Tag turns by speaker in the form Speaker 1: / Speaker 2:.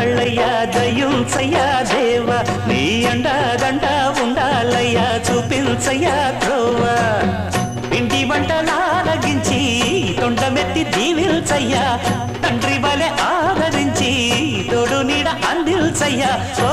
Speaker 1: ఎన్నాళ్ళయ్యా దయ్యుంచయ్యా దేవా నీ అండదండ ఉండాలయ్యా చూపించయ్యా త్రోవా పిండి వంటలారగించి తొండమెత్తి దీవిల్చయ్యా తండ్రి వలె ఆదరించి తోడు నీడ అందిల్చయ్యా ఓ